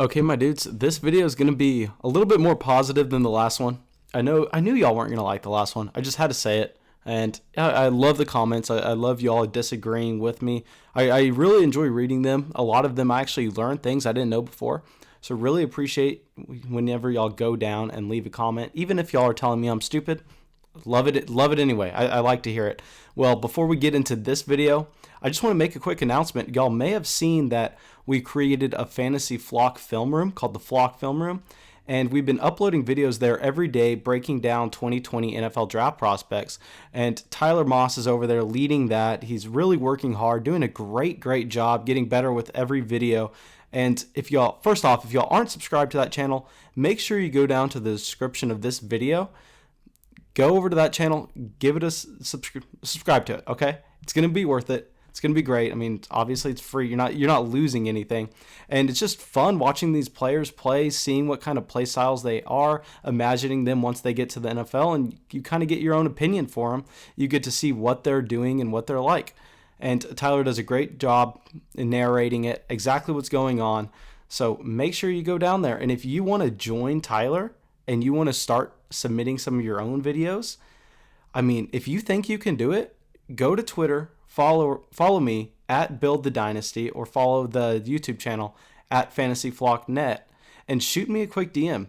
Okay, my dudes, this video is going to be a little bit more positive than the last one. I knew y'all weren't going to like the last one. I just had to say it. And I love the comments. I love y'all disagreeing with me. I really enjoy reading them. A lot of them I actually learned things I didn't know before. So really appreciate whenever y'all go down and leave a comment. Even if y'all are telling me I'm stupid, love it anyway. I like to hear it. Well, before we get into this video, I just want to make a quick announcement. Y'all may have seen that we created a fantasy flock film room called the Flock Film Room, and we've been uploading videos there every day breaking down 2020 NFL draft prospects. And Tyler Moss is over there leading that. He's really working hard, doing a great job, getting better with every video. And if y'all aren't subscribed to that channel, make sure you go down to the description of this video. Go over to that channel, give it a subscribe to it, okay? It's going to be worth it. It's going to be great. I mean, obviously it's free. You're not losing anything. And it's just fun watching these players play, seeing what kind of play styles they are, imagining them once they get to the NFL, and you kind of get your own opinion for them. You get to see what they're doing and what they're like. And Tyler does a great job in narrating it, exactly what's going on. So make sure you go down there. And if you want to join Tyler and you want to start submitting some of your own videos, I mean, if you think you can do it, go to Twitter, follow me at Build the Dynasty, or follow the YouTube channel at FantasyFlockNet, and shoot me a quick DM.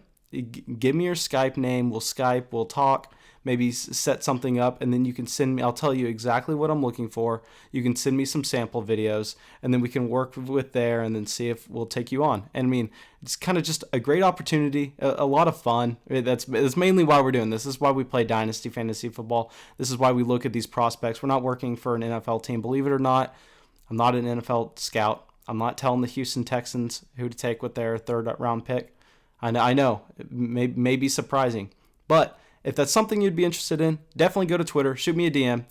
Give me your Skype name. We'll Skype. We'll talk. Maybe set something up, and then you can send me. I'll tell you exactly what I'm looking for. You can send me some sample videos, and then we can work with there, and then see if we'll take you on. And I mean, it's kind of just a great opportunity, a lot of fun. That's mainly why we're doing this. This is why we play Dynasty Fantasy Football. This is why we look at these prospects. We're not working for an NFL team. Believe it or not, I'm not an NFL scout. I'm not telling the Houston Texans who to take with their third-round pick. I know it may be surprising, but if that's something you'd be interested in, definitely go to Twitter, shoot me a DM.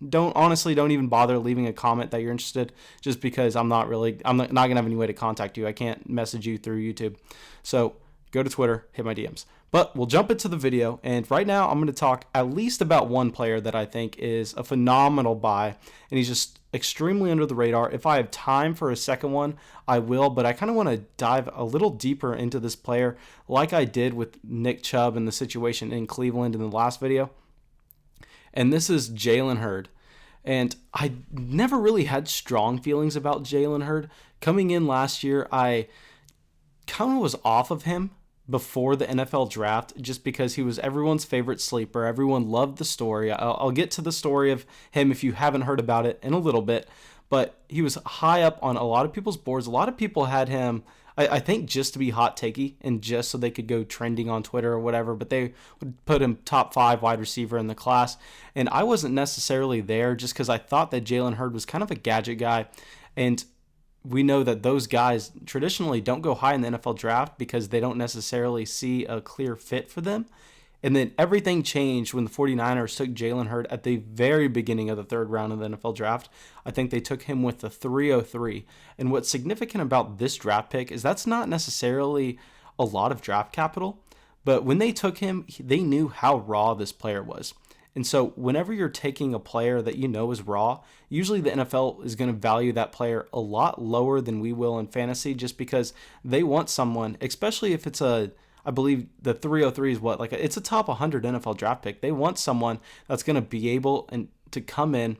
Don't even bother leaving a comment that you're interested, just because I'm not gonna have any way to contact you. I can't message you through YouTube. So go to Twitter, hit my DMs. But we'll jump into the video, and right now I'm going to talk at least about one player that I think is a phenomenal buy, and he's just extremely under the radar. If I have time for a second one, I will, but I kind of want to dive a little deeper into this player like I did with Nick Chubb and the situation in Cleveland in the last video. And this is Jalen Hurd. And I never really had strong feelings about Jalen Hurd. Coming in last year, I kind of was off of him before the NFL draft, just because he was everyone's favorite sleeper. Everyone loved the story. I'll get to the story of him if you haven't heard about it in a little bit, but he was high up on a lot of people's boards. A lot of people had him, I think, just to be hot takey and just so they could go trending on Twitter or whatever, but they would put him top 5 wide receiver in the class. And I wasn't necessarily there, just because I thought that Jalen Hurd was kind of a gadget guy. And we know that those guys traditionally don't go high in the NFL draft because they don't necessarily see a clear fit for them. And then everything changed when the 49ers took Jalen Hurd at the very beginning of the third round of the NFL draft. I think they took him with the 303. And what's significant about this draft pick is that's not necessarily a lot of draft capital, but when they took him, they knew how raw this player was. And so whenever you're taking a player that you know is raw, usually the NFL is going to value that player a lot lower than we will in fantasy, just because they want someone, especially if it's I believe the 303 is it's a top 100 NFL draft pick. They want someone that's going to be able to come in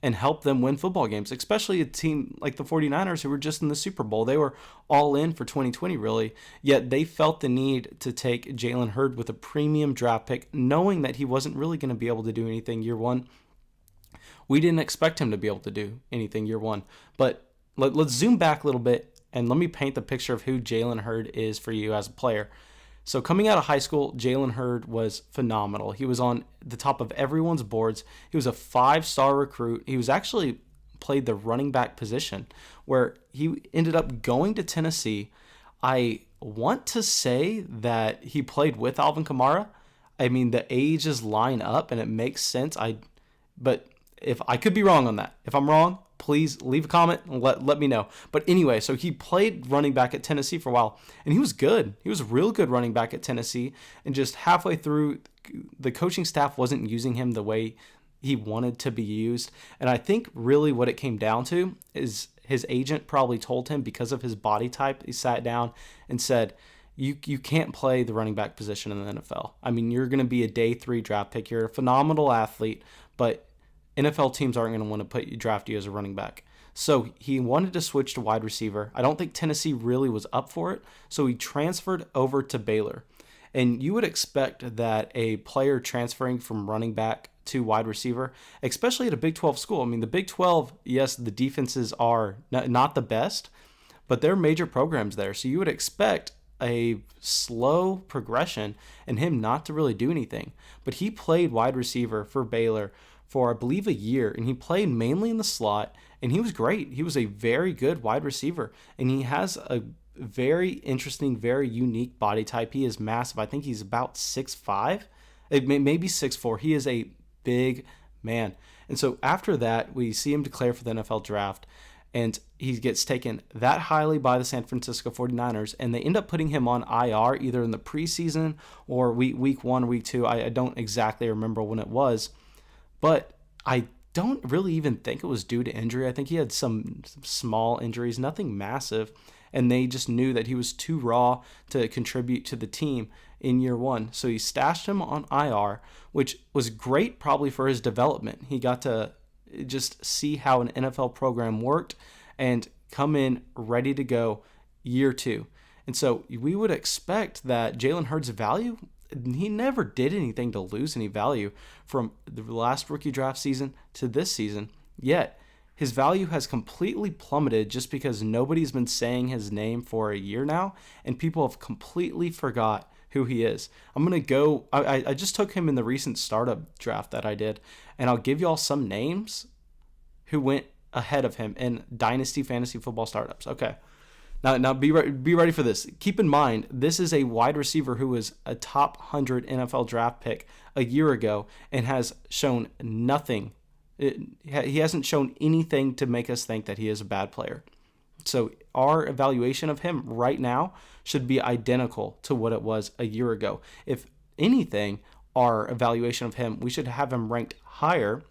and help them win football games, especially a team like the 49ers who were just in the Super Bowl. They were all in for 2020, really, yet they felt the need to take Jalen Hurd with a premium draft pick, knowing that he wasn't really going to be able to do anything year one. We didn't expect him to be able to do anything year one, but let's zoom back a little bit and let me paint the picture of who Jalen Hurd is for you as a player. So coming out of high school, Jalen Hurd was phenomenal. He was on the top of everyone's boards. He was a 5-star recruit. He was actually played the running back position, where he ended up going to Tennessee. I want to say that he played with Alvin Kamara. I mean, the ages line up and it makes sense. But if I could be wrong on that, if I'm wrong, please leave a comment and let me know. But anyway, so he played running back at Tennessee for a while, and he was good. He was a real good running back at Tennessee, and just halfway through, the coaching staff wasn't using him the way he wanted to be used. And I think really what it came down to is his agent probably told him because of his body type. He sat down and said, you can't play the running back position in the NFL. I mean, you're going to be a day 3 draft pick. You're a phenomenal athlete, but NFL teams aren't going to want to draft you as a running back. So he wanted to switch to wide receiver. I don't think Tennessee really was up for it, so he transferred over to Baylor. And you would expect that a player transferring from running back to wide receiver, especially at a Big 12 school. I mean, the Big 12, yes, the defenses are not the best, but they're major programs there. So you would expect a slow progression and him not to really do anything. But he played wide receiver for Baylor for, I believe, a year, and he played mainly in the slot, and he was great. He was a very good wide receiver, and he has a very interesting, very unique body type. He is massive. I think he's about 6'5", maybe 6'4". He is a big man. And so after that, we see him declare for the NFL draft, and he gets taken that highly by the San Francisco 49ers, and they end up putting him on IR either in the preseason or week 1, week 2. I don't exactly remember when it was, but I don't really even think it was due to injury. I think he had some small injuries, nothing massive, and they just knew that he was too raw to contribute to the team in year 1. So he stashed him on IR, which was great probably for his development. He got to just see how an NFL program worked and come in ready to go year 2. And so we would expect that Jalen Hurd's value, he never did anything to lose any value from the last rookie draft season to this season, yet his value has completely plummeted just because nobody's been saying his name for a year now, and people have completely forgot who he is. I'm going to go, I just took him in the recent startup draft that I did, and I'll give y'all some names who went ahead of him in Dynasty fantasy football startups. Okay. Now be ready for this. Keep in mind, this is a wide receiver who was a top 100 NFL draft pick a year ago and has shown nothing. He hasn't shown anything to make us think that he is a bad player. So our evaluation of him right now should be identical to what it was a year ago. If anything, our evaluation of him, we should have him ranked higher,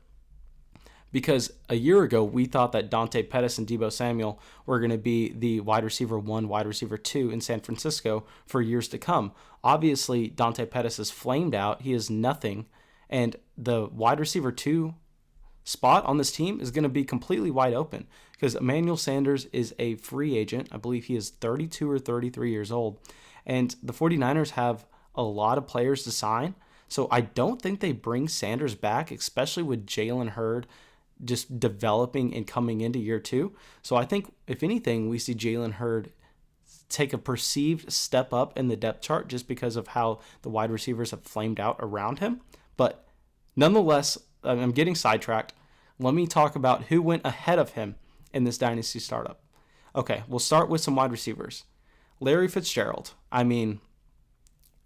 because a year ago we thought that Dante Pettis and Deebo Samuel were going to be the wide receiver 1, wide receiver 2 in San Francisco for years to come. Obviously, Dante Pettis is flamed out. He is nothing. And the wide receiver 2 spot on this team is going to be completely wide open because Emmanuel Sanders is a free agent. I believe he is 32 or 33 years old. And the 49ers have a lot of players to sign. So I don't think they bring Sanders back, especially with Jalen Hurd just developing and coming into year 2. So I think, if anything, we see Jalen Hurd take a perceived step up in the depth chart just because of how the wide receivers have flamed out around him. But nonetheless, I'm getting sidetracked. Let me talk about who went ahead of him in this Dynasty startup. Okay, we'll start with some wide receivers. Larry Fitzgerald. I mean,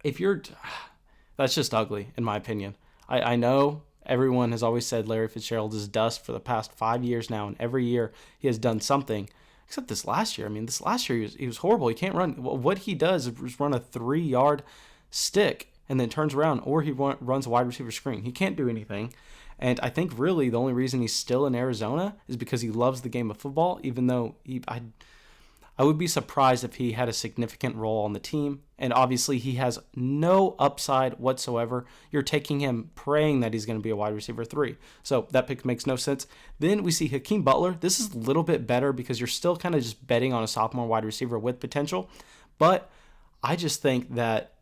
that's just ugly, in my opinion. I know everyone has always said Larry Fitzgerald is dust for the past 5 years now, and every year he has done something, except this last year. I mean, this last year he was horrible. He can't run. What he does is run a 3-yard stick and then turns around, or he runs a wide receiver screen. He can't do anything. And I think really the only reason he's still in Arizona is because he loves the game of football, even though I would be surprised if he had a significant role on the team. And obviously he has no upside whatsoever. You're taking him praying that he's going to be a wide receiver 3. So that pick makes no sense. Then we see Hakim Butler. This is a little bit better because you're still kind of just betting on a sophomore wide receiver with potential. But I just think that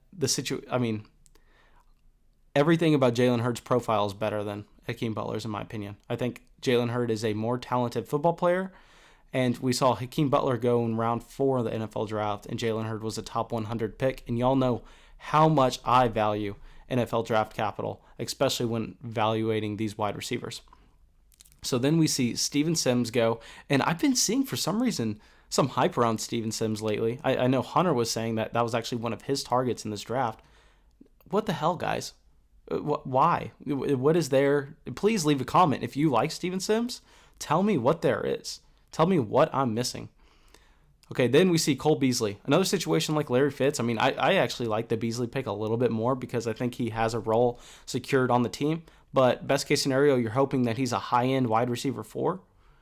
everything about Jalen Hurd's profile is better than Hakim Butler's, in my opinion. I think Jalen Hurd is a more talented football player. And we saw Hakim Butler go in round 4 of the NFL draft, and Jalen Hurd was a top 100 pick. And y'all know how much I value NFL draft capital, especially when evaluating these wide receivers. So then we see Steven Sims go, and I've been seeing, for some reason, some hype around Steven Sims lately. I know Hunter was saying that was actually one of his targets in this draft. What the hell, guys? Why? What is there? Please leave a comment. If you like Steven Sims, tell me what there is. Tell me what I'm missing. Okay, then we see Cole Beasley. Another situation like Larry Fitz. I mean, I actually like the Beasley pick a little bit more because I think he has a role secured on the team. But best case scenario, you're hoping that he's a high-end wide receiver 4.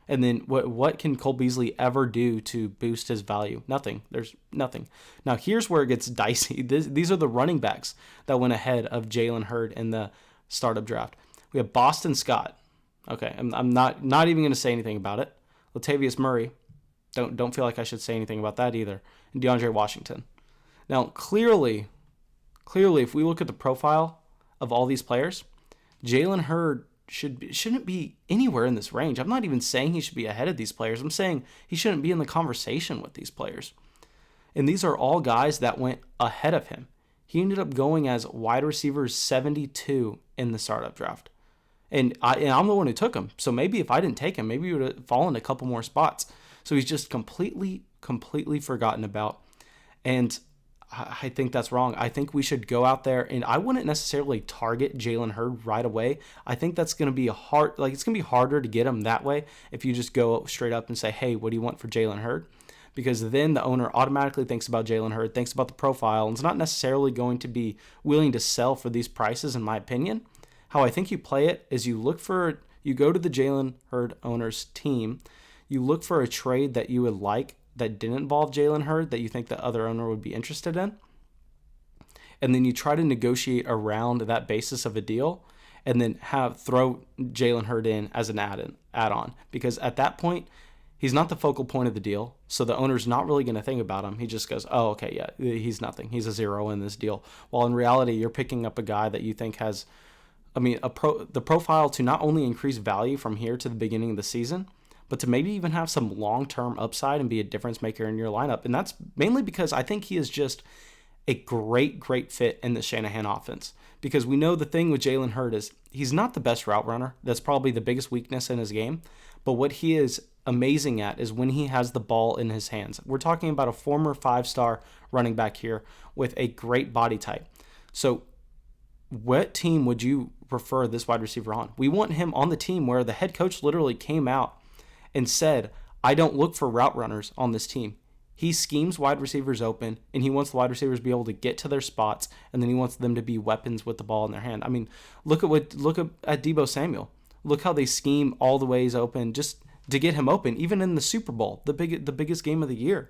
And then what can Cole Beasley ever do to boost his value? Nothing. There's nothing. Now, here's where it gets dicey. These are the running backs that went ahead of Jalen Hurd in the startup draft. We have Boston Scott. Okay, I'm not even going to say anything about it. Latavius Murray. Don't feel like I should say anything about that either. And DeAndre Washington. Now, clearly, if we look at the profile of all these players, Jalen Hurd shouldn't be anywhere in this range. I'm not even saying he should be ahead of these players. I'm saying he shouldn't be in the conversation with these players. And these are all guys that went ahead of him. He ended up going as wide receiver 72 in the startup draft. And I'm the one who took him. So maybe if I didn't take him, maybe he would have fallen a couple more spots. So he's just completely forgotten about. And I think that's wrong. I think we should go out there, and I wouldn't necessarily target Jalen Hurd right away. I think that's going to be it's going to be harder to get him that way if you just go straight up and say, hey, what do you want for Jalen Hurd? Because then the owner automatically thinks about Jalen Hurd, thinks about the profile, and is not necessarily going to be willing to sell for these prices, in my opinion. How I think you play it is you go to the Jalen Hurd owner's team, you look for a trade that you would like that didn't involve Jalen Hurd that you think the other owner would be interested in. And then you try to negotiate around that basis of a deal and then throw Jalen Hurd in as an add-on. Because at that point, he's not the focal point of the deal. So the owner's not really going to think about him. He just goes, oh, okay, yeah, he's nothing. He's a zero in this deal. While in reality, you're picking up a guy that you think has, the profile to not only increase value from here to the beginning of the season, but to maybe even have some long-term upside and be a difference maker in your lineup. And that's mainly because I think he is just a great fit in the Shanahan offense. Because we know the thing with Jalen Hurd is he's not the best route runner. That's probably the biggest weakness in his game. But what he is amazing at is when he has the ball in his hands. We're talking about a former 5-star running back here with a great body type. So what team would you prefer this wide receiver on? We want him on the team where the head coach literally came out and said, I don't look for route runners on this team. He schemes wide receivers open, and he wants the wide receivers to be able to get to their spots, and then he wants them to be weapons with the ball in their hand. I mean, look at Deebo Samuel. Look how they scheme all the ways open just to get him open, even in the Super Bowl, the biggest game of the year.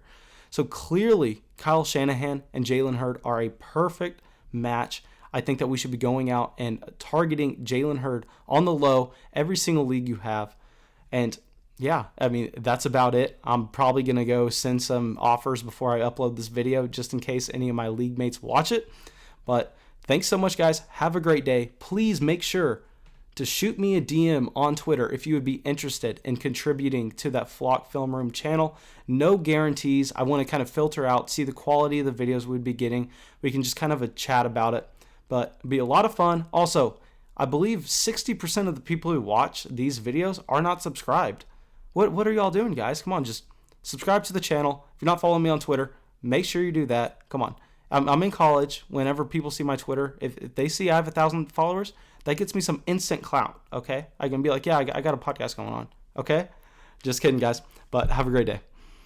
So clearly, Kyle Shanahan and Jalen Hurd are a perfect match. I think that we should be going out and targeting Jalen Hurd on the low, every single league you have. And yeah, that's about it. I'm probably going to go send some offers before I upload this video just in case any of my league mates watch it. But thanks so much, guys. Have a great day. Please make sure to shoot me a DM on Twitter if you would be interested in contributing to that Flock Film Room channel. No guarantees. I want to kind of filter out, see the quality of the videos we'd be getting. We can just kind of chat about it. But it'd be a lot of fun. Also, I believe 60% of the people who watch these videos are not subscribed. What are y'all doing, guys? Come on, just subscribe to the channel. If you're not following me on Twitter, make sure you do that. Come on. I'm in college. Whenever people see my Twitter, if they see I have 1,000 followers, that gets me some instant clout, okay? I can be like, yeah, I got a podcast going on, okay? Just kidding, guys. But have a great day.